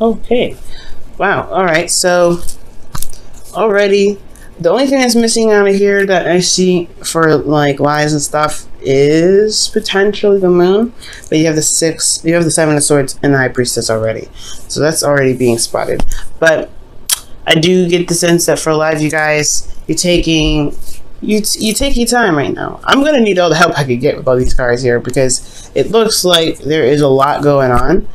Okay. Wow. All right. So already, the only thing that's missing out of here that I see for like lies and stuff is potentially the moon. But you have the seven of swords and the high priestess already. So that's already being spotted. But I do get the sense that for a lot of you guys, you're taking you take your time right now. I'm gonna need all the help I could get with all these cards here because it looks like there is a lot going on.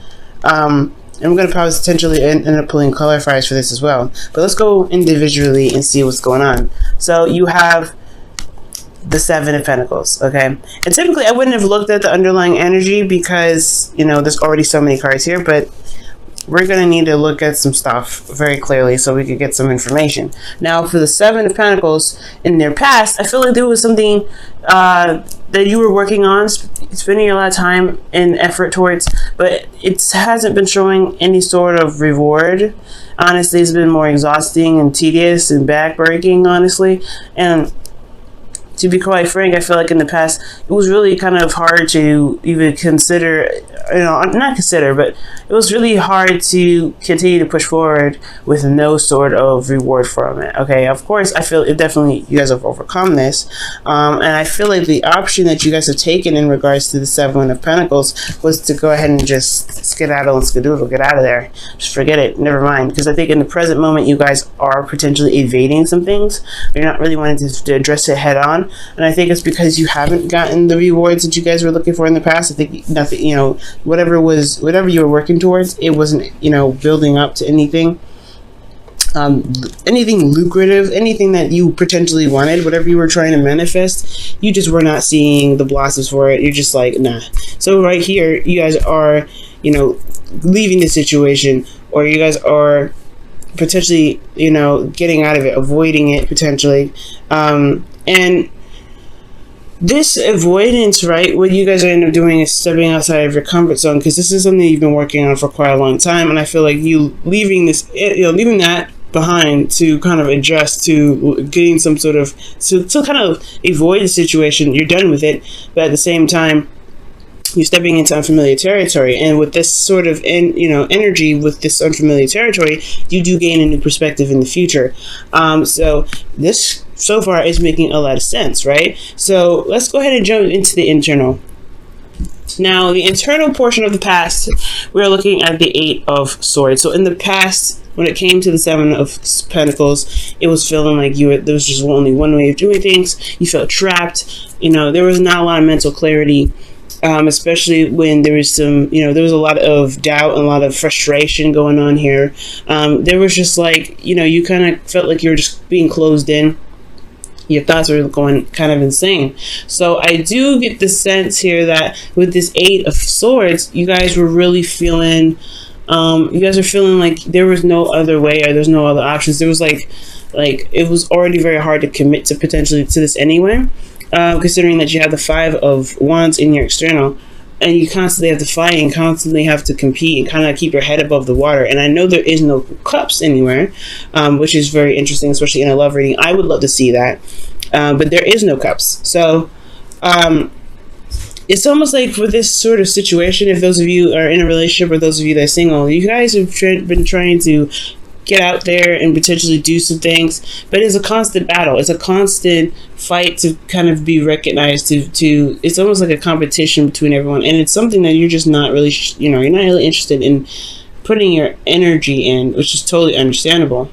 I'm going to probably potentially end up pulling clarifiers for this as well. But let's go individually and see what's going on. So you have the Seven of Pentacles, okay? And typically I wouldn't have looked at the underlying energy because, you know, there's already so many cards here, but we're going to need to look at some stuff very clearly so we could get some information. Now, for the Seven of Pentacles, in their past, I feel like there was something that you were working on, spending a lot of time and effort towards, but it hasn't been showing any sort of reward. Honestly, it's been more exhausting and tedious and backbreaking, honestly. And to be quite frank, I feel like in the past, it was really kind of hard to even consider, you know, not consider, but it was really hard to continue to push forward with no sort of reward from it. Okay, of course, I feel it definitely, you guys have overcome this. And I feel like the option that you guys have taken in regards to the Seven of Pentacles was to go ahead and just skedaddle and skedoodle, get out of there. Just forget it, never mind. Because I think in the present moment, you guys are potentially evading some things. You're not really wanting to address it head on. And I think it's because you haven't gotten the rewards that you guys were looking for in the past. I think nothing, you know, whatever you were working towards, it wasn't, you know, building up to anything. Anything lucrative, anything that you potentially wanted, whatever you were trying to manifest, you just were not seeing the blossoms for it. You're just like, nah. So right here, you guys are, you know, leaving the situation, or you guys are potentially, you know, getting out of it, avoiding it potentially. And this avoidance, right, what you guys are end up doing is stepping outside of your comfort zone, because this is something you've been working on for quite a long time. And I feel like you leaving this, you know, leaving that behind to kind of adjust to getting some sort of, to kind of avoid the situation. You're done with it, but at the same time, you're stepping into unfamiliar territory. And with this sort of energy with this unfamiliar territory, you do gain a new perspective in the future. So this so far is making a lot of sense, right? So let's go ahead and jump into the internal. Now, the internal portion of the past, we're looking at the Eight of Swords. So in the past, when it came to the Seven of Pentacles, it was feeling like there was just only one way of doing things. You felt trapped. You know, there was not a lot of mental clarity. Especially when there was there was a lot of doubt and a lot of frustration going on here. There was just like, you kind of felt like you were just being closed in. Your thoughts were going kind of insane. So I do get the sense here that with this Eight of Swords, you guys were really feeling, like there was no other way, or there's no other options. There was like it was already very hard to commit to potentially to this anyway. Considering that you have the Five of Wands in your external, and you constantly have to fight and constantly have to compete and kind of keep your head above the water. And I know there is no cups anywhere, which is very interesting, especially in a love reading. I would love to see that, but there is no cups. So it's almost like with this sort of situation, if those of you are in a relationship or those of you that are single, you guys have been trying to get out there and potentially do some things, but it's a constant battle. It's a constant fight to kind of be recognized, to it's almost like a competition between everyone, and it's something that you're just not really you're not really interested in putting your energy in, which is totally understandable.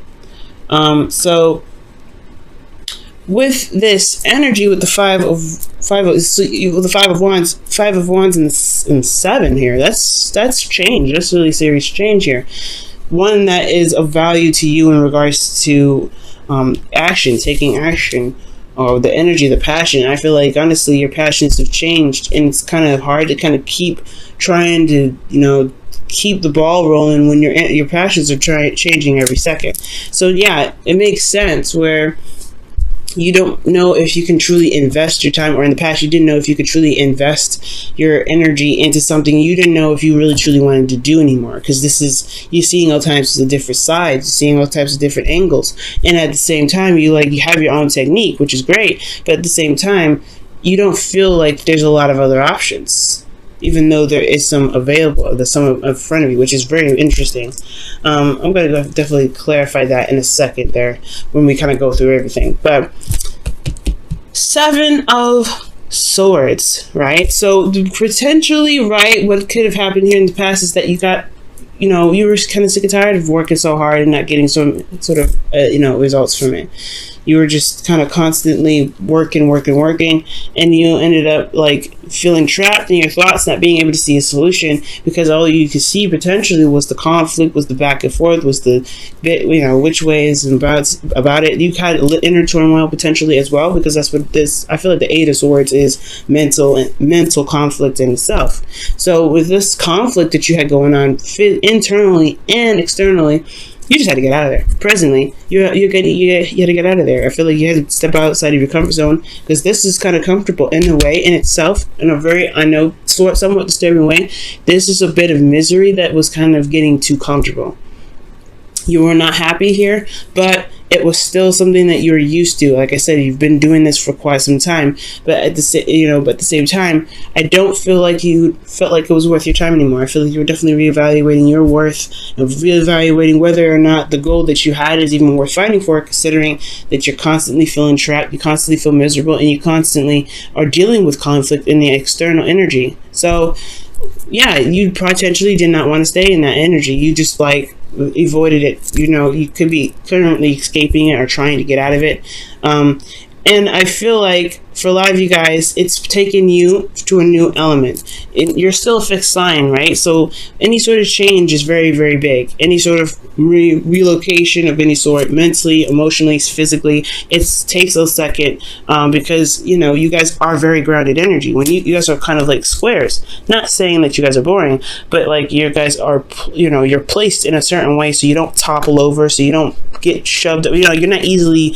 So with this energy, with the Five of Wands and Seven here, that's change. That's really serious change here. One that is of value to you in regards to action, taking action, or the energy, the passion. I feel like honestly your passions have changed, and it's kind of hard to kind of keep trying to keep the ball rolling when your passions are changing every second. So yeah, it makes sense where you don't know if you can truly invest your time, or in the past you didn't know if you could truly invest your energy into something you didn't know if you really truly wanted to do anymore, because you're seeing all types of different sides, you're seeing all types of different angles, and at the same time you have your own technique, which is great, but at the same time you don't feel like there's a lot of other options. even though there is some available, there's some in front of you, which is very interesting. I'm going to definitely clarify that in a second there when we kind of go through everything. But Seven of Swords, right? So potentially, right, what could have happened here in the past is that you got, you know, you were kind of sick and tired of working so hard and not getting some sort of, you know, results from it. You were just kind of constantly working, and you ended up like feeling trapped in your thoughts, not being able to see a solution, because all you could see potentially was the conflict, was the back and forth, was the bit, you know, which ways and about it. You had inner turmoil potentially as well, because that's what this, I feel like the Eight of Swords is mental conflict in itself. So with this conflict that you had going on internally and externally, you just had to get out of there. Presently, you had to get out of there. I feel like you had to step outside of your comfort zone, because this is kind of comfortable in a way in itself, in a very, I know, somewhat disturbing way. This is a bit of misery that was kind of getting too comfortable. You were not happy here, but it was still something that you were used to. Like I said, you've been doing this for quite some time, but at the same time, I don't feel like you felt like it was worth your time anymore. I feel like you were definitely reevaluating your worth and reevaluating whether or not the goal that you had is even worth fighting for, considering that you're constantly feeling trapped, you constantly feel miserable, and you constantly are dealing with conflict in the external energy. So yeah, you potentially did not want to stay in that energy. You just like avoided it. You know, you could be currently escaping it or trying to get out of it. And I feel like for a lot of you guys, it's taken you to a new element. You're still a fixed sign, right? So any sort of change is very, very big. Any sort of relocation of any sort, mentally, emotionally, physically, it takes a second, because, you know, you guys are very grounded energy. When you guys are kind of like squares. Not saying that you guys are boring, but like you guys are, you know, you're placed in a certain way so you don't topple over, so you don't get shoved, you know, you're not easily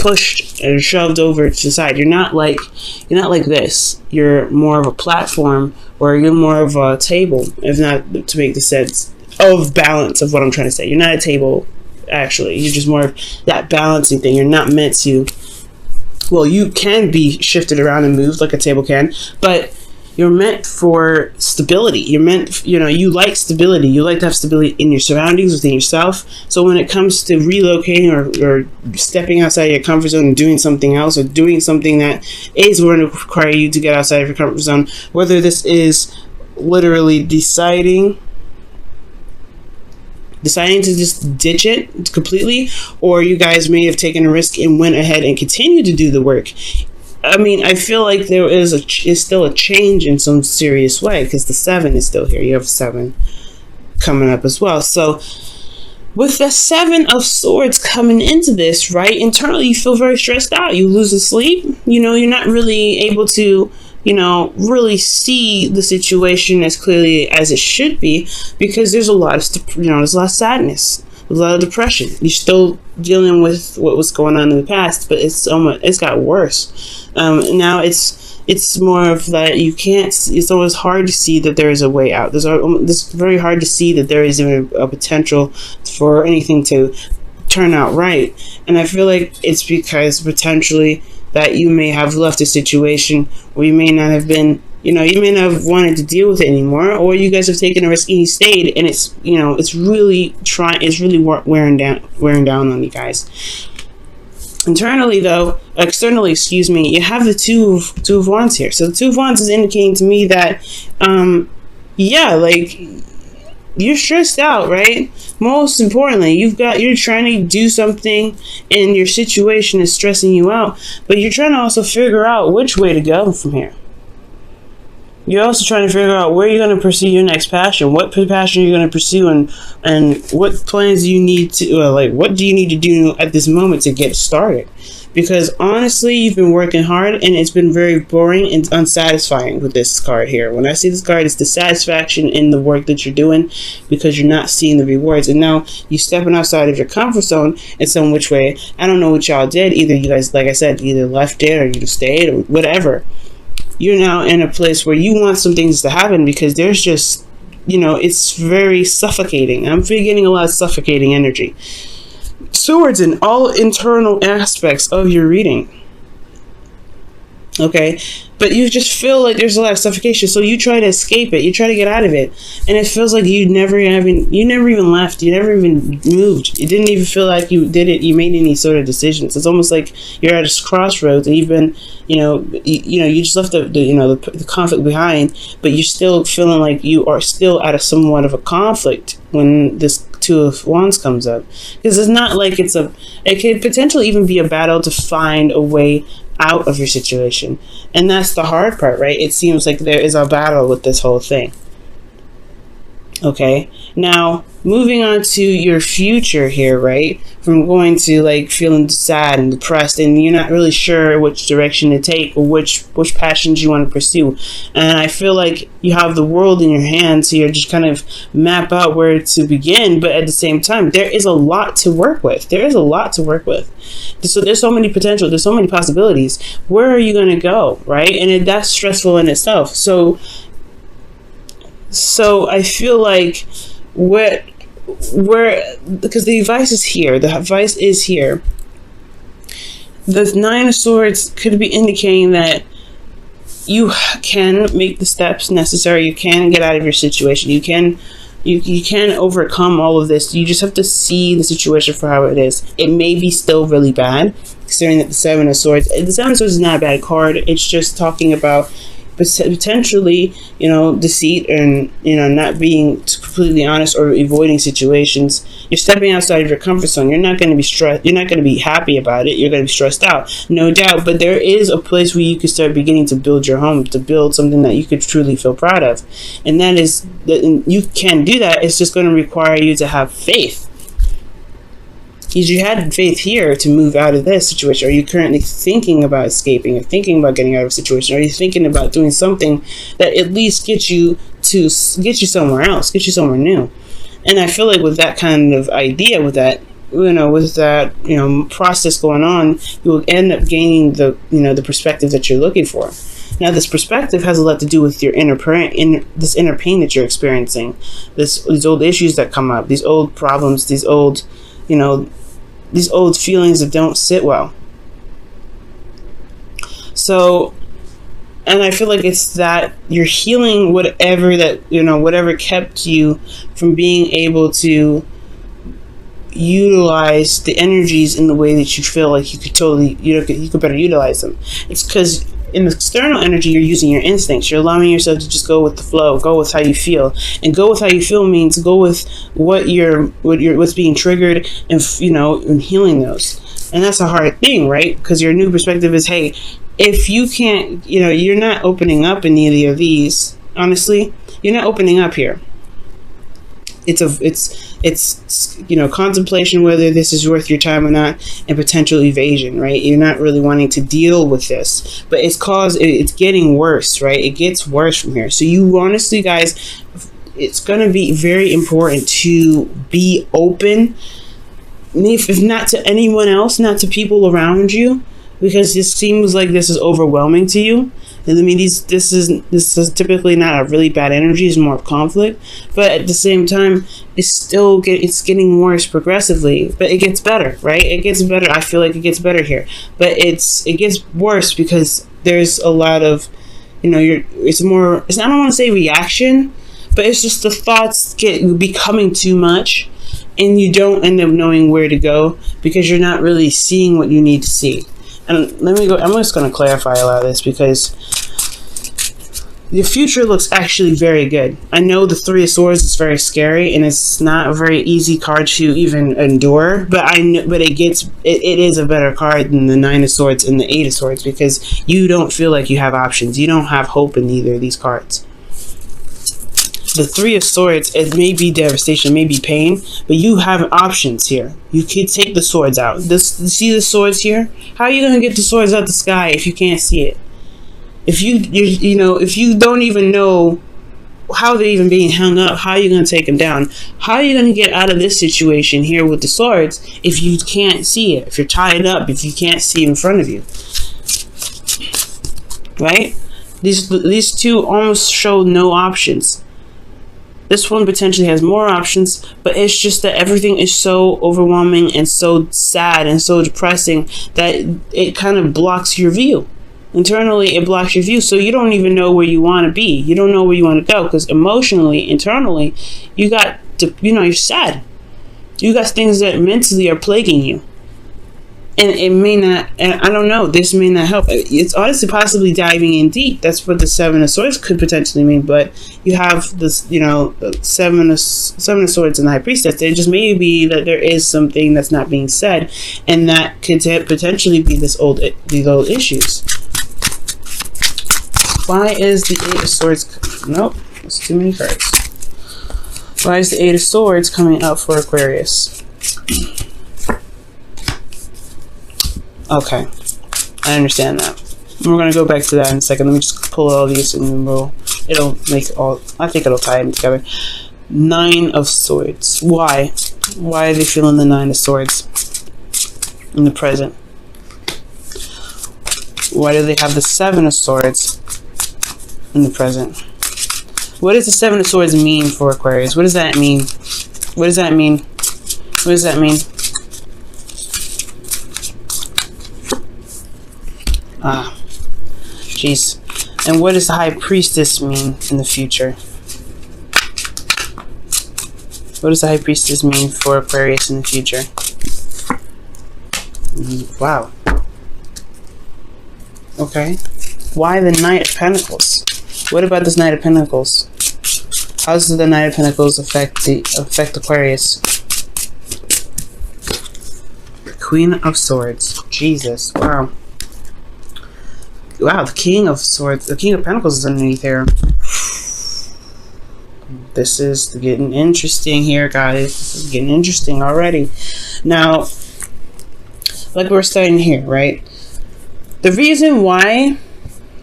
pushed and shoved over to the side. You're not like this. You're more of a platform, or you're more of a table, if not to make the sense of balance of what I'm trying to say. You're not a table, actually. You're just more of that balancing thing. You're not meant to, well, you can be shifted around and moved like a table can, but you're meant for stability. You're meant, you know, you like stability. You like to have stability in your surroundings, within yourself. So when it comes to relocating or stepping outside your comfort zone and doing something else, or doing something that is going to require you to get outside of your comfort zone, whether this is literally deciding to just ditch it completely, or you guys may have taken a risk and went ahead and continued to do the work. I mean, I feel like there is still a change in some serious way, because the 7 is still here. You have 7 coming up as well. So with the 7 of Swords coming into this, right, internally you feel very stressed out. You lose the sleep. You know, you're not really able to, you know, really see the situation as clearly as it should be, because there's a lot of, you know, there's a lot of sadness. A lot of depression. You're still dealing with what was going on in the past, but it's got worse. Now it's more of that you can't. It's always hard to see that there is a way out. It's very hard to see that there is even a potential for anything to turn out right. And I feel like it's because potentially that you may have left a situation where you may not have been, you know, you may not have wanted to deal with it anymore, or you guys have taken a risk and you stayed, and it's, you know, it's really wearing down on you guys. Internally, though, externally, excuse me, you have the two of Wands here. So the 2 of Wands is indicating to me that, yeah, like, you're stressed out, right? Most importantly, you're trying to do something and your situation is stressing you out, but you're trying to also figure out which way to go from here. You're also trying to figure out where you're going to pursue your next passion, what passion you're going to pursue, and what plans you need to, like, what do you need to do at this moment to get started? Because honestly, you've been working hard and it's been very boring and unsatisfying with this card here. When I see this card, it's dissatisfaction in the work that you're doing because you're not seeing the rewards. And now you're stepping outside of your comfort zone in some which way. I don't know what y'all did. Either you guys, like I said, either left it or you stayed or whatever. You're now in a place where you want some things to happen because there's just, you know, it's very suffocating. I'm getting a lot of suffocating energy. Swords in all internal aspects of your reading. Okay, but you just feel like there's a lot of suffocation, so you try to escape it, you try to get out of it, and it feels like you never even left, you never even moved, it didn't even feel like you made any sort of decisions. It's almost like you're at a crossroads, and you've been, you just left the conflict behind, but you're still feeling like you are still at a somewhat of a conflict when this Two of Wands comes up, because it's not like it could potentially even be a battle to find a way out of your situation, and that's the hard part, right? It seems like there is a battle with this whole thing. Okay, now moving on to your future here, right? From going to like feeling sad and depressed, and you're not really sure which direction to take or which passions you want to pursue. And I feel like you have the world in your hands here, just kind of map out where to begin. But at the same time, there is a lot to work with. There is a lot to work with. So there's so many potential. There's so many possibilities. Where are you going to go, right? And that's stressful in itself. So I feel like because the advice is here. The advice is here. The Nine of Swords could be indicating that you can make the steps necessary. You can get out of your situation. You can overcome all of this. You just have to see the situation for how it is. It may be still really bad, considering that the Seven of Swords. The Seven of Swords is not a bad card. It's just talking about potentially, deceit and, not being completely honest or avoiding situations. You're stepping outside of your comfort zone. You're not going to be stressed. You're not going to be happy about it. You're going to be stressed out, no doubt. But there is a place where you can start beginning to build your home, to build something that you could truly feel proud of. And that is, you can do that. It's just going to require you to have faith. Because you had faith here to move out of this situation. Are you currently thinking about escaping or thinking about getting out of a situation? Are you thinking about doing something that at least get you somewhere else, get you somewhere new? And I feel like with that kind of idea, with that process going on, you will end up gaining the perspective that you're looking for. Now, this perspective has a lot to do with your this inner pain that you're experiencing, these old issues that come up, these old problems, these old feelings that don't sit well. So, and I feel like it's that you're healing whatever kept you from being able to utilize the energies in the way that you feel like you could better utilize them. It's because in the external energy, you're using your instincts. You're allowing yourself to just go with the flow, go with how you feel. And go with how you feel means go with what's being triggered, and and healing those. And that's a hard thing, right? Because your new perspective is, hey, if you can't, you're not opening up in any of these. Honestly, you're not opening up here. It's contemplation whether this is worth your time or not, and potential evasion, right? You're not really wanting to deal with this, but it's getting worse, right? It gets worse from here. So you honestly, guys, it's going to be very important to be open, if not to anyone else, not to people around you, because this seems like this is overwhelming to you. And I mean, this is typically not a really bad energy. It's more of conflict, but at the same time, it's getting worse progressively. But it gets better, right? It gets better. I feel like it gets better here, but it gets worse because there's a lot of, I don't want to say reaction, but it's just the thoughts becoming too much, and you don't end up knowing where to go because you're not really seeing what you need to see. And I'm just going to clarify a lot of this because the future looks actually very good. I know the Three of Swords is very scary and it's not a very easy card to even endure, but it is a better card than the Nine of Swords and the Eight of Swords because you don't feel like you have options. You don't have hope in either of these cards. The Three of Swords, it may be devastation, it may be pain, but you have options here. You could take the swords out. See the swords here? How are you going to get the swords out the sky if you can't see it? If you don't even know how they're even being hung up, how are you going to take them down? How are you going to get out of this situation here with the swords if you can't see it? If you're tied up, if you can't see in front of you, right? These two almost show no options. This one potentially has more options, but it's just that everything is so overwhelming and so sad and so depressing that it kind of blocks your view. internally it blocks your view, so you don't even know where you want to be. You don't know where you want to go, because emotionally, internally, you got to, you're sad. You got things that mentally are plaguing you. And it may not, and I don't know, this may not help. It's honestly possibly diving in deep. That's what the Seven of Swords could potentially mean. But you have this, the Seven of Swords and the High Priestess. It just may be that there is something that's not being said, and that could potentially be these old issues. Why is the Eight of Swords? Nope, that's too many cards. Why is the Eight of Swords coming up for Aquarius? Okay, I understand that. We're going to go back to that in a second. Let me just pull all these and then it'll make all, I think it'll tie them together. Nine of Swords. Why? Why are they feeling the Nine of Swords in the present? Why do they have the Seven of Swords in the present? What does the Seven of Swords mean for Aquarius? What does that mean? What does that mean? What does that mean? Ah, jeez. And what does the High Priestess mean in the future? What does the High Priestess mean for Aquarius in the future? Wow. Okay. Why the Knight of Pentacles? What about this Knight of Pentacles? How does the Knight of Pentacles affect Aquarius? Queen of Swords. Jesus. Wow. Wow, the King of Swords, the King of Pentacles is underneath here. This is getting interesting here, guys. This is getting interesting already. Now, like we're starting here, right? The reason why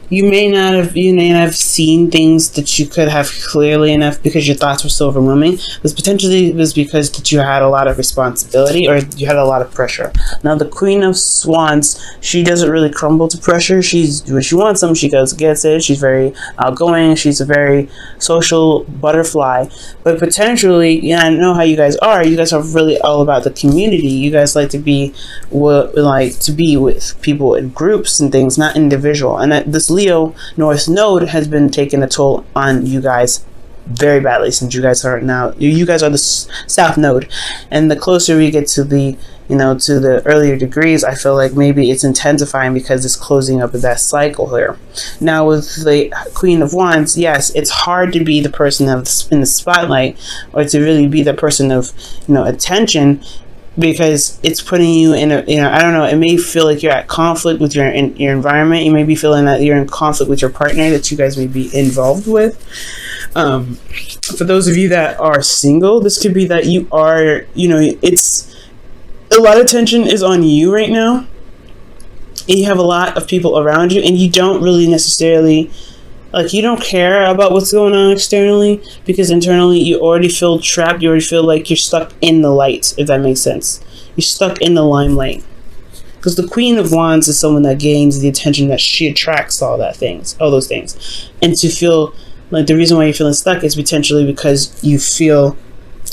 you may not have seen things that you could have clearly enough because your thoughts were so overwhelming was because that you had a lot of responsibility or you had a lot of pressure. Now the Queen of Wands, she doesn't really crumble to pressure. When she wants something, she goes gets it. She's very outgoing. She's a very social butterfly. But potentially, yeah, I know how you guys are. You guys are really all about the community. You guys like to be with people in groups and things, not individual. And that this Leo North Node has been taking a toll on you guys very badly, since you guys are the South Node, and the closer we get to the to the earlier degrees, I feel like maybe it's intensifying because it's closing up that cycle here. Now with the Queen of Wands, yes, it's hard to be the person in the spotlight, or to really be the person of attention, because it's putting you in a, I don't know, it may feel like you're at conflict with your environment. You may be feeling that you're in conflict with your partner that you guys may be involved with. For those of you that are single, this could be that you are, it's a lot of tension is on you right now. And you have a lot of people around you, and you don't really necessarily, you don't care about what's going on externally, because internally you already feel trapped. You already feel like you're stuck in the light, if that makes sense. You're stuck in the limelight. Because the Queen of Wands is someone that gains the attention, that she attracts all those things. And to feel like the reason why you're feeling stuck is potentially because you feel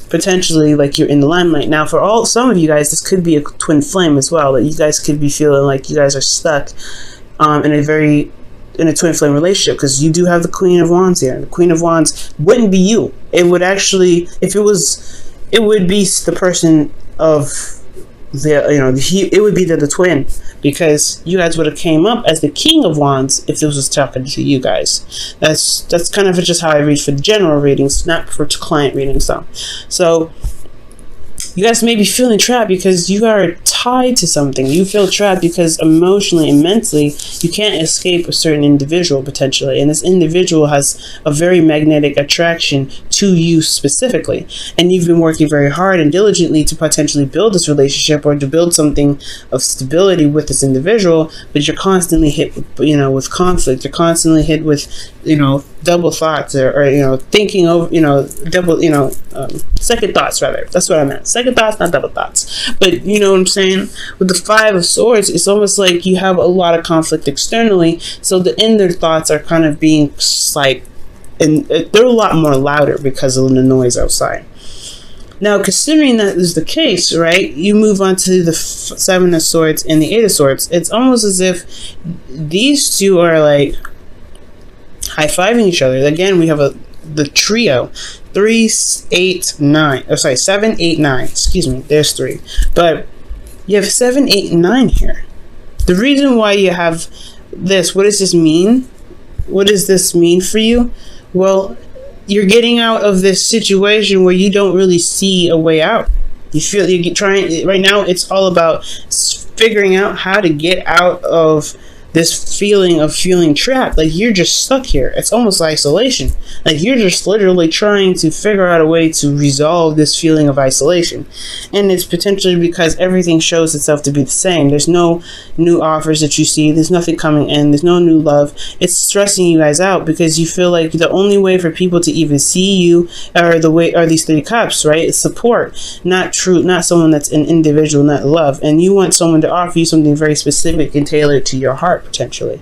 potentially like you're in the limelight. Now for some of you guys, this could be a twin flame as well, that you guys could be feeling like you guys are stuck in a twin flame relationship, because you do have the Queen of Wands here. The Queen of Wands wouldn't be you. It would actually, if it was, it would be the person of it would be the twin, because you guys would have came up as the King of Wands if this was talking to you guys. That's kind of just how I read for the general readings, not for client readings though. So you guys may be feeling trapped because you are tied to something. You feel trapped because emotionally and mentally you can't escape a certain individual potentially, and this individual has a very magnetic attraction to you specifically, and you've been working very hard and diligently to potentially build this relationship or to build something of stability with this individual, but you're constantly hit with conflict. You're constantly hit with double thoughts or thinking over second thoughts, rather. That's what I meant. Second thoughts, not double thoughts. But you know what I'm saying? With the Five of Swords, it's almost like you have a lot of conflict externally, so the inner thoughts are kind of being and they're a lot more louder because of the noise outside. Now, considering that is the case, right, you move on to the Seven of Swords and the Eight of Swords. It's almost as if these two are like high-fiving each other. Again, we have the trio, 3, 8, 9. Oh, sorry, 7, 8, 9. Excuse me, there's 3. But you have 7, 8, and 9 here. The reason why you have this, what does this mean? What does this mean for you? Well, you're getting out of this situation where you don't really see a way out. You feel you're trying, right now it's all about figuring out how to get out of this feeling of feeling trapped. Like you're just stuck here. It's almost isolation. Like you're just literally trying to figure out a way to resolve this feeling of isolation. And it's potentially because everything shows itself to be the same. There's no new offers that you see. There's nothing coming in. There's no new love. It's stressing you guys out because you feel like the only way for people to even see you are these 3 cups, right? It's support, not someone that's an individual, not love. And you want someone to offer you something very specific and tailored to your heart, potentially,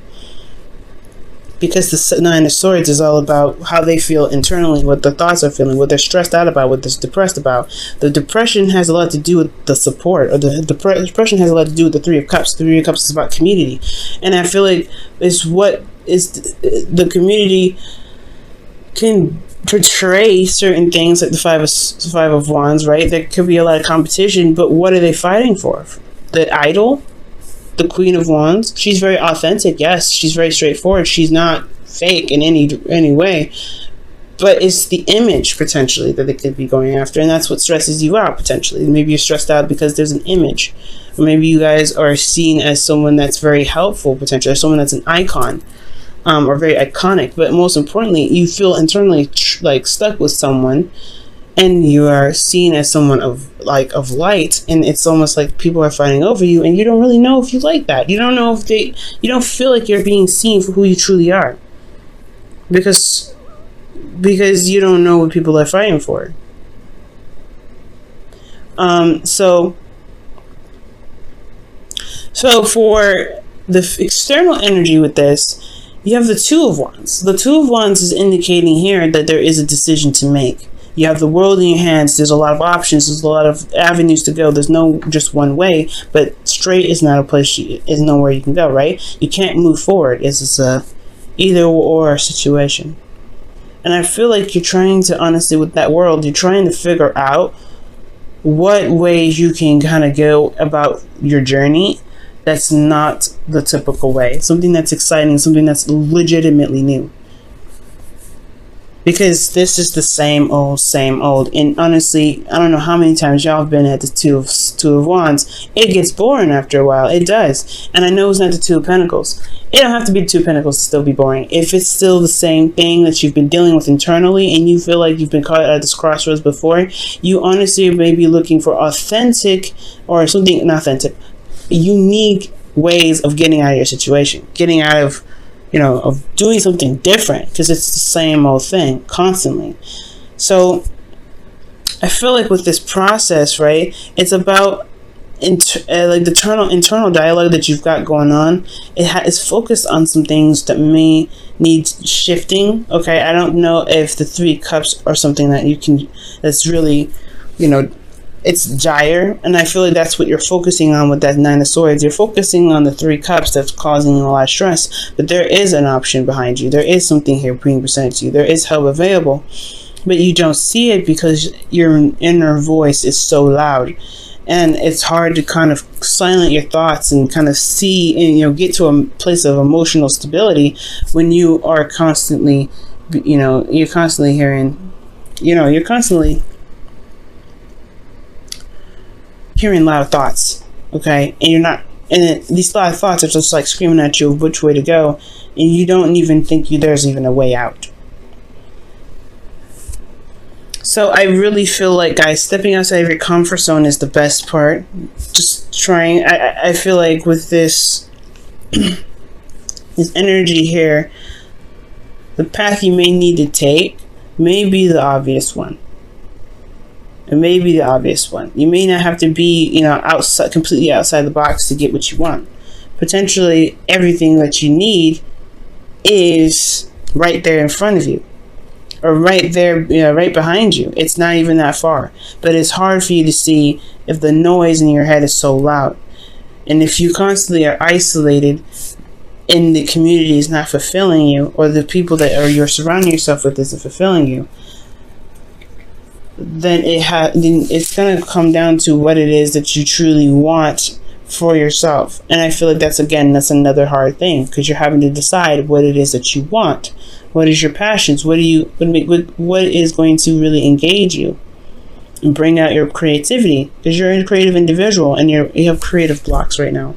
because the Nine of Swords is all about how they feel internally, what the thoughts are feeling, what they're stressed out about, what they're depressed about. The depression has a lot to do with the support, or the depression has a lot to do with the Three of Cups. The Three of Cups is about community, and I feel like it's what is the community can portray certain things, like the Five of Wands, right? There could be a lot of competition, but what are they fighting for? The idol, the Queen of Wands, she's very authentic. Yes, she's very straightforward. She's not fake in any way, but it's the image potentially that they could be going after, and that's what stresses you out potentially. Maybe you're stressed out because there's an image, or maybe you guys are seen as someone that's very helpful potentially, or someone that's an icon, or very iconic. But most importantly, you feel internally like stuck with someone, and you are seen as someone of light, and it's almost like people are fighting over you, and you don't really know if you like that. You don't know if you don't feel like you're being seen for who you truly are, because you don't know what people are fighting for. So for the external energy with this, you have the Two of Wands. The Two of Wands is indicating here that there is a decision to make. You have the world in your hands. There's a lot of options. There's a lot of avenues to go. There's no just one way, but straight is not a place, is nowhere you can go, right? You can't move forward. It's a either or situation. And I feel like you're trying to, honestly, with that world, you're trying to figure out what ways you can kind of go about your journey that's not the typical way. Something that's exciting, something that's legitimately new. Because this is the same old. And honestly, I don't know how many times y'all have been at the Two of Wands. It gets boring after a while. It does. And I know it's not the Two of Pentacles. It don't have to be the Two of Pentacles to still be boring. If it's still the same thing that you've been dealing with internally, and you feel like you've been caught at this crossroads before, you honestly may be looking for authentic, or something, not authentic, unique ways of getting out of your situation. Getting out of, of doing something different, because it's the same old thing constantly. So I feel like with this process, right, it's about like the internal dialogue that you've got going on. It's focused on some things that may need shifting. Okay, I don't know if the Three Cups are something that you can, that's really, it's dire, and I feel like that's what you're focusing on with that Nine of Swords. You're focusing on the Three Cups that's causing you a lot of stress, but there is an option behind you. There is something here being presented to you. There is help available, but you don't see it because your inner voice is so loud, and it's hard to kind of silence your thoughts and kind of see and get to a place of emotional stability when you are constantly, you're constantly hearing, you're constantly hearing loud thoughts, okay? And you're not, and these loud thoughts are just like screaming at you which way to go, and you don't even think there's even a way out. So I really feel like, guys, stepping outside of your comfort zone is the best part. Just trying, I feel like with this this energy here, the path you may need to take may be the obvious one. It may be the obvious one. You may not have to be, completely outside the box to get what you want. Potentially, everything that you need is right there in front of you. or right there, right behind you. It's not even that far. But it's hard for you to see if the noise in your head is so loud. And if you constantly are isolated and the community is not fulfilling you, or the people that you're surrounding yourself with isn't fulfilling you, then it's going to come down to what it is that you truly want for yourself. And I feel like that's another hard thing, because you're having to decide what it is that you want. What is your passions? What is going to really engage you and bring out your creativity? Because you're a creative individual and you have creative blocks right now.